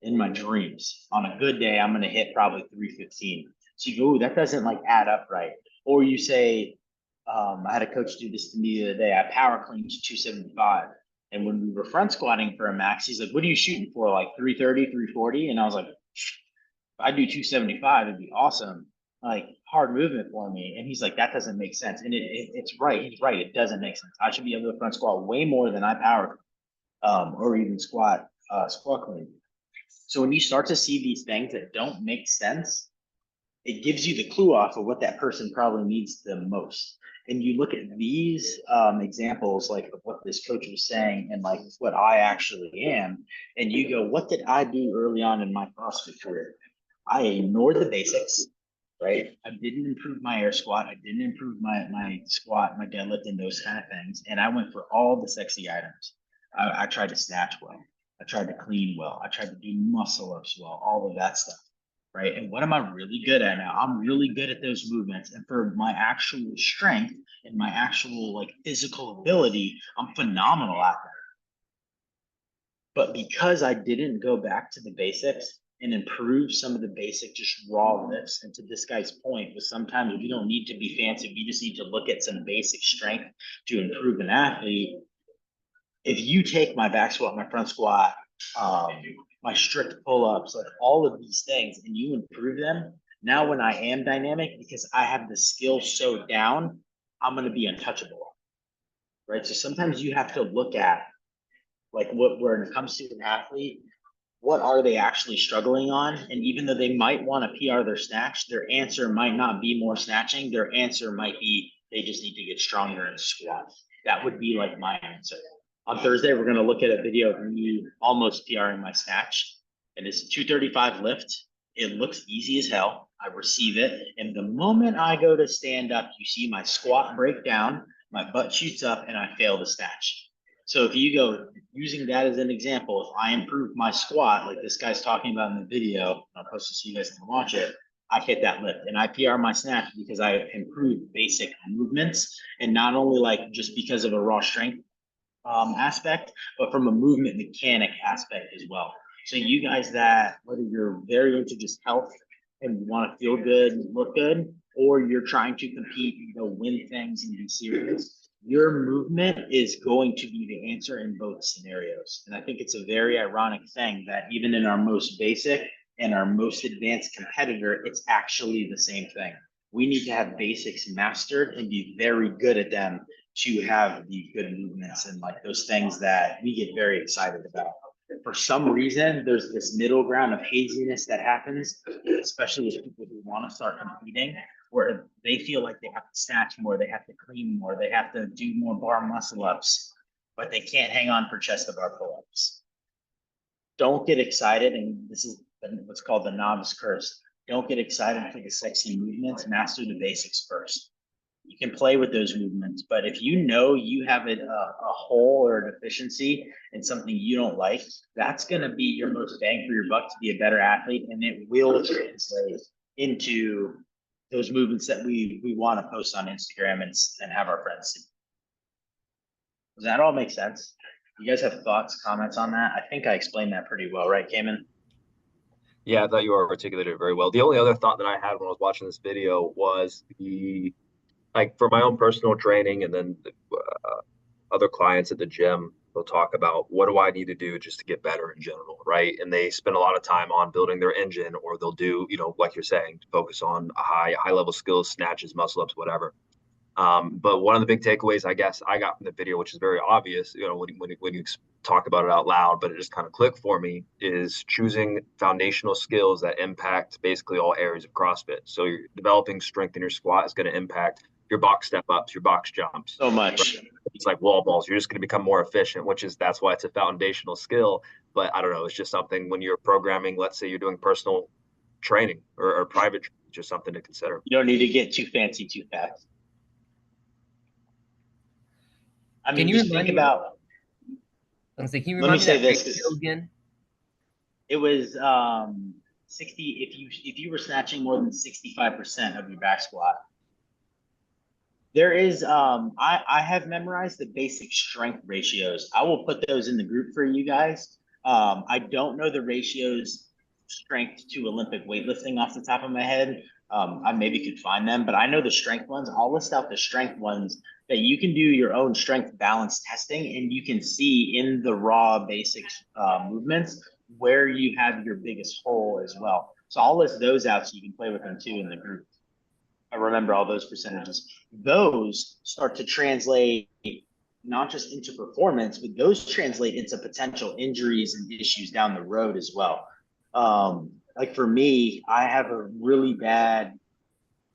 In my dreams, on a good day, I'm going to hit probably 315. So you go, ooh, that doesn't like add up right. Or you say, I had a coach do this to me the other day. I power cleaned to 275. And when we were front squatting for a max, he's like, what are you shooting for? Like 330, 340? And I was like, if I do 275, it'd be awesome. Like hard movement for me. And he's like, that doesn't make sense. And it's right. He's right. It doesn't make sense. I should be able to front squat way more than I power, or even squat clean. So when you start to see these things that don't make sense, it gives you the clue off of what that person probably needs the most. And you look at these examples, like of what this coach was saying and like what I actually am, and you go, what did I do early on in my CrossFit career? I ignored the basics, right? I didn't improve my air squat. I didn't improve my squat, my deadlift, and those kind of things. And I went for all the sexy items. I tried to snatch well. I tried to clean well. I tried to do muscle ups well, all of that stuff, right? And what am I really good at now? I'm really good at those movements. And for my actual strength and my actual like physical ability, I'm phenomenal at that. But because I didn't go back to the basics and improve some of the basic just raw lifts, and to this guy's point was sometimes you don't need to be fancy, you just need to look at some basic strength to improve an athlete. If you take my back squat, my front squat, my strict pull-ups, like all of these things, and you improve them, now when I am dynamic, because I have the skill so down, I'm going to be untouchable, right? So sometimes you have to look at like when it comes to an athlete, what are they actually struggling on? And even though they might want to PR their snatch, their answer might not be more snatching. Their answer might be they just need to get stronger in squat. That would be like my answer. On Thursday, we're going to look at a video of me almost PRing my snatch. And it's a 235 lift. It looks easy as hell. I receive it. And the moment I go to stand up, you see my squat break down, my butt shoots up, and I fail the snatch. So if you go using that as an example, if I improve my squat, like this guy's talking about in the video, I'll post it so you guys can watch it, I hit that lift and I PR my snatch because I improved basic movements, and not only like just because of a raw strength aspect, but from a movement mechanic aspect as well. So you guys that, whether you're very into just health and you want to feel good and look good, or you're trying to compete, win things and be serious, your movement is going to be the answer in both scenarios. And I think it's a very ironic thing that even in our most basic and our most advanced competitor, it's actually the same thing. We need to have basics mastered and be very good at them to have the good movements and like those things that we get very excited about. For some reason, there's this middle ground of haziness that happens, especially with people who want to start competing, where they feel like they have to snatch more, they have to clean more, they have to do more bar muscle ups, but they can't hang on for chest to bar pull ups. Don't get excited, and this is what's called the novice curse. Don't get excited for the sexy movements. Master the basics first. You can play with those movements, but if you know you have a hole or a deficiency in something you don't like, that's going to be your most bang for your buck to be a better athlete, and it will translate into those movements that we want to post on Instagram and have our friends see. Does that all make sense? You guys have thoughts, comments on that? I think I explained that pretty well, right, Cayman? Yeah, I thought you articulated it very well. The only other thought that I had when I was watching this video was like for my own personal training, and then other clients at the gym, they'll talk about what do I need to do just to get better in general, right? And they spend a lot of time on building their engine, or they'll do, like you're saying, focus on high level skills, snatches, muscle ups, whatever. But one of the big takeaways I guess I got from the video, which is very obvious, when you talk about it out loud, but it just kind of clicked for me, is choosing foundational skills that impact basically all areas of CrossFit. So you're developing strength in your squat is going to impact your box step ups, your box jumps. So much. Right? It's like wall balls. You're just going to become more efficient, that's why it's a foundational skill. But I don't know, it's just something when you're programming, let's say you're doing personal training or private training, just something to consider. You don't need to get too fancy too fast. I mean, just think about. Can you Let me remind me say that this ratio again? It was 60 if you were snatching more than 65% of your back squat. There is I have memorized the basic strength ratios. I will put those in the group for you guys. I don't know the ratios strength to Olympic weightlifting off the top of my head. I maybe could find them, but I know the strength ones. I'll list out the strength ones that you can do your own strength balance testing, and you can see in the raw basic movements where you have your biggest hole as well. So I'll list those out so you can play with them too in the group. I remember all those percentages. Those start to translate not just into performance, but those translate into potential injuries and issues down the road as well. Like for me, I have a really bad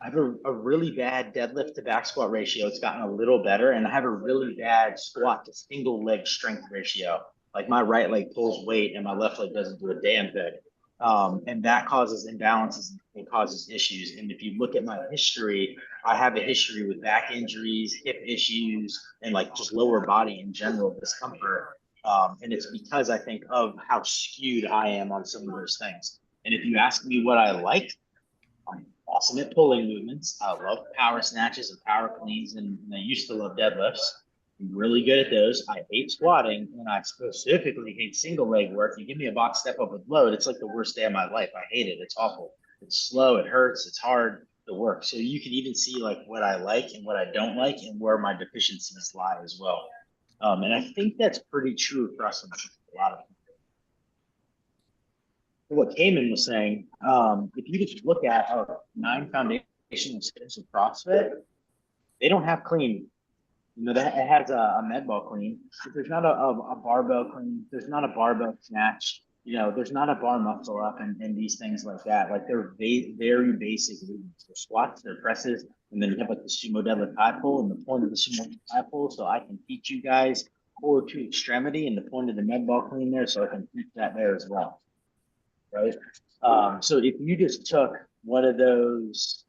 deadlift to back squat ratio. It's gotten a little better, and I have a really bad squat to single leg strength ratio. Like my right leg pulls weight and my left leg doesn't do a damn thing. And that causes imbalances and causes issues. And if you look at my history, I have a history with back injuries, hip issues, and like just lower body in general discomfort. And it's because I think of how skewed I am on some of those things. And if you ask me what I like, I'm awesome at pulling movements. I love power snatches and power cleans, and I used to love deadlifts. I'm really good at those. I hate squatting, and I specifically hate single leg work. You give me a box step up with load, it's like the worst day of my life. I hate it. It's awful. It's slow. It hurts. It's hard to work. So you can even see like what I like and what I don't like, and where my deficiencies lie as well. And I think that's pretty true across a lot of people. What Cayman was saying, if you just look at our 9 foundational skills of CrossFit, they don't have clean. That it has a med ball clean. If there's not a barbell clean, there's not a barbell snatch. There's not a bar muscle up and these things like that. Like they're very basic movements. They're squats, they're presses, and then you have like the sumo deadlift high pull. And the point of the sumo high pull, so I can teach you guys core to extremity, and the point of the med ball clean there, so I can teach that there as well. Right. So if you just took one of those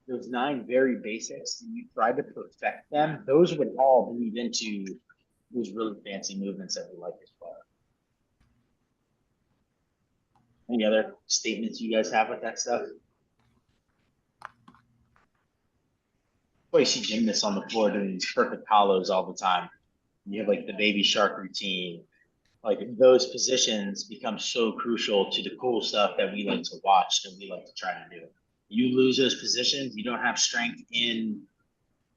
those 9 very basics and you tried to perfect them, those would all bleed into those really fancy movements that we like as well. Any other statements you guys have with that stuff? Boy, you see gymnasts on the floor doing these perfect hollows all the time. You have like the baby shark routine. like those positions become so crucial to the cool stuff that we like to watch, that we like to try to do. You lose those positions, you don't have strength in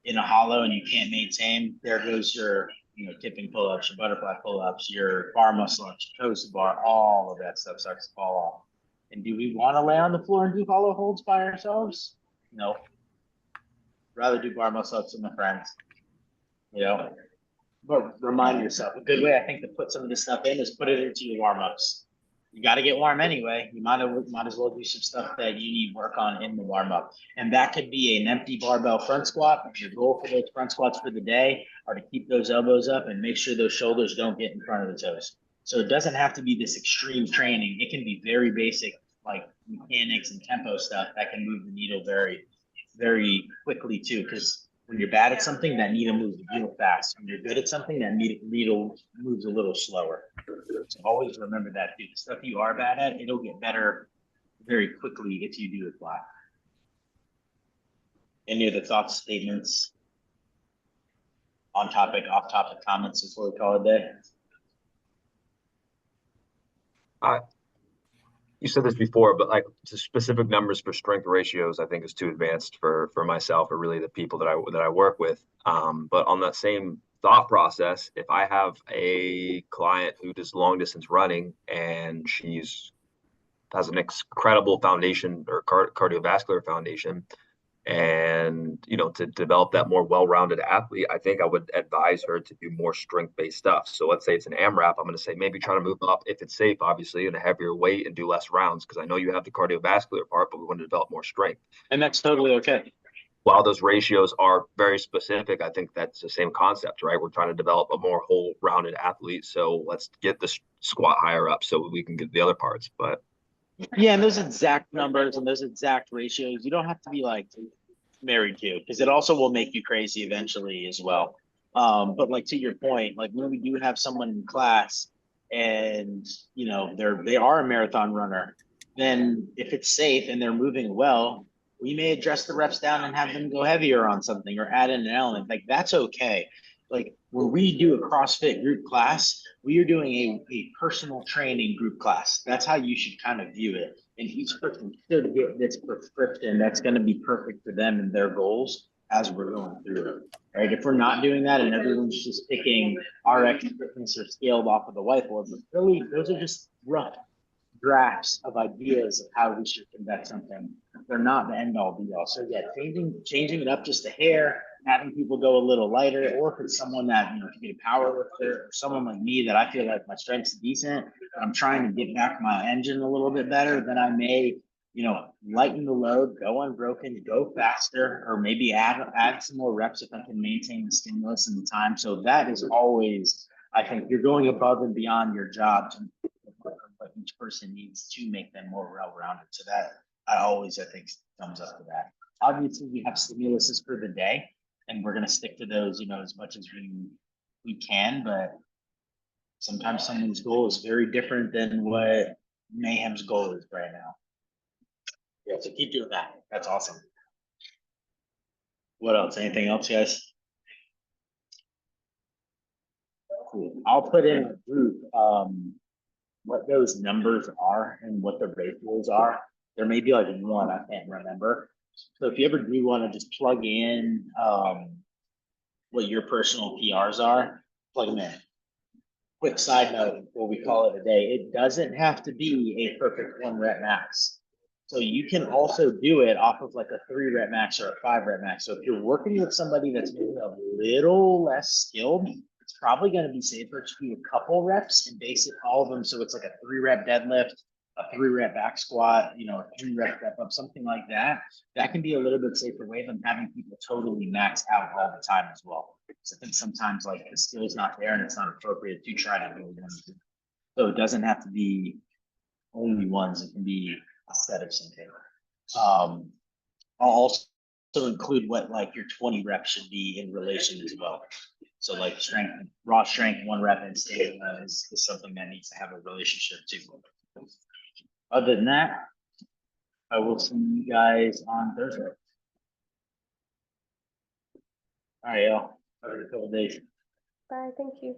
a hollow and you can't maintain, there goes your, tipping pull-ups, your butterfly pull-ups, your bar muscle ups, your toes to bar, all of that stuff starts to fall off. And do we want to lay on the floor and do hollow holds by ourselves? No. Rather do bar muscle ups with my friends. But remind yourself, a good way I think to put some of this stuff in is put it into your warm-ups. You got to get warm anyway. You might as well do some stuff that you need work on in the warm-up. And that could be an empty barbell front squat. If your goal for those front squats for the day are to keep those elbows up and make sure those shoulders don't get in front of the toes. So it doesn't have to be this extreme training. It can be very basic, like mechanics and tempo stuff that can move the needle very, very quickly too. Because when you're bad at something, that needle moves real fast. When you're good at something, that needle moves a little slower. So always remember that too. The stuff you are bad at, it'll get better very quickly if you do it flat. Any other thoughts, statements, on topic, off topic comments before we call it a day? You said this before, but like the specific numbers for strength ratios, I think is too advanced for myself or really the people that I work with. But on that same thought process, if I have a client who does long distance running and has an incredible foundation or cardiovascular foundation, and to develop that more well-rounded athlete, I think I would advise her to do more strength-based stuff. So let's say it's an AMRAP, I'm going to say maybe try to move up, if it's safe, obviously, in a heavier weight and do less rounds, because I know you have the cardiovascular part, but we want to develop more strength. And that's totally okay. While those ratios are very specific, I think that's the same concept, right? We're trying to develop a more whole-rounded athlete, so let's get the squat higher up so we can get the other parts. But yeah, and those exact numbers and those exact ratios, you don't have to be like married to, because it also will make you crazy eventually as well. But like to your point, like when we do have someone in class and they are a marathon runner, then if it's safe and they're moving well, we may adjust the reps down and have them go heavier on something or add in an element. Like that's okay. Like when we do a CrossFit group class, we are doing a personal training group class. That's how you should kind of view it. And each person should get this prescription that's going to be perfect for them and their goals as we're going through it. Right? If we're not doing that and everyone's just picking RX fitness or scaled off of the whiteboard, but really those are just rough drafts of ideas of how we should conduct something. They're not the end all be all. So yeah, changing it up just a hair, having people go a little lighter, or if it's someone that, if you get a power lifter or someone like me that I feel like my strength's decent, but I'm trying to get back my engine a little bit better, then I may, lighten the load, go unbroken, go faster, or maybe add some more reps if I can maintain the stimulus and the time. So that is always, I think you're going above and beyond your job to what each person needs to make them more well-rounded. So that I think thumbs up to that. Obviously we have stimuluses for the day and we're going to stick to those, as much as we can, but sometimes someone's goal is very different than what Mayhem's goal is right now. Yeah, so keep doing that. That's awesome. What else? Anything else, guys? Cool. I'll put in a group what those numbers are and what the ratios are. There may be like one, I can't remember. So if you ever do want to just plug in what your personal PRs are, plug them in. Quick side note, before we call it a day, it doesn't have to be a perfect 1 rep max. So you can also do it off of like a 3 rep max or a 5 rep max. So if you're working with somebody that's maybe a little less skilled, it's probably going to be safer to do a couple reps and base it all of them. So it's like a 3 rep deadlift, a 3 rep back squat, a 3 rep step up, something like that. That can be a little bit safer way than having people totally max out all the time as well. So I think sometimes like the skill's not there and it's not appropriate to try to really one. So it doesn't have to be only ones. It can be a set of something. I'll also include what like your 20 reps should be in relation as well. So like raw strength, 1 rep and stamina is something that needs to have a relationship too. Other than that, I will see you guys on Thursday. All right, y'all. Have a good couple days. Bye. Thank you.